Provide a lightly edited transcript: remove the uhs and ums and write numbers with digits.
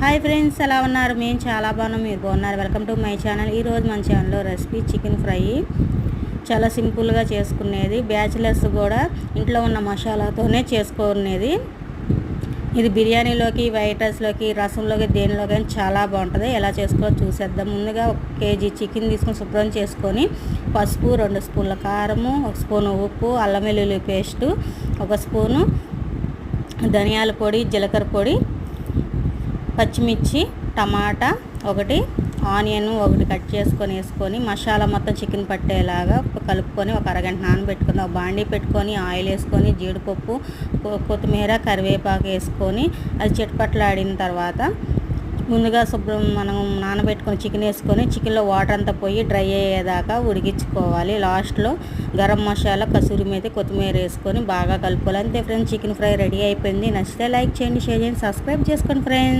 Hi friends, ఎలా ఉన్నారు? మేము చాలా బాగున్నాం, మీరు బాగున్నారు? Welcome to my channel. ఈరోజు మన ఛానల్లో రెసిపీ చికెన్ ఫ్రై. చాలా సింపుల్గా చేసుకునేది, బ్యాచిలర్స్ కూడా ఇంట్లో ఉన్న మసాలాతోనే చేసుకునేది. ఇది బిర్యానీలోకి, వైట్ రైస్లోకి, రసంలోకి, దేనిలోకి చాలా బాగుంటుంది. ఎలా చేసుకోవాలో చూసేద్దాం. ముందుగా 1 కేజీ చికెన్ తీసుకొని శుభ్రం చేసుకొని పసుపు, 2 స్పూన్ల కారము, 1 స్పూను ఉప్పు, అల్లం వెల్లుల్లి పేస్టు, 1 స్పూను ధనియాల పొడి, జీలకర్ర పొడి, పచ్చిమిర్చి, టమాటా 1, ఆనియన్ 1 కట్ చేసుకొని వేసుకొని మసాలా మొత్తం చికెన్ పట్టేలాగా కలుపుకొని ఒక అరగంట నానబెట్టుకొని ఒక బాండీ పెట్టుకొని ఆయిల్ వేసుకొని జీడిపప్పు, కొత్తిమీర, కరివేపాకు వేసుకొని అది చిటపట్లాడిన తర్వాత ముందుగా మనం నానబెట్టుకొని చికెన్ వేసుకొని చికెన్లో వాటర్ అంతా పోయి డ్రై అయ్యేదాకా ఉడికించుకోవాలి. లాస్ట్లో గరం మసాలా, కసూరి మేతి, కొత్తిమీర వేసుకొని బాగా కలుపుకోవాలి. అంతే ఫ్రెండ్స్, చికెన్ ఫ్రై రెడీ అయిపోయింది. నచ్చితే లైక్ చేయండి, షేర్ చేయండి, సబ్స్క్రైబ్ చేసుకోండి ఫ్రెండ్స్.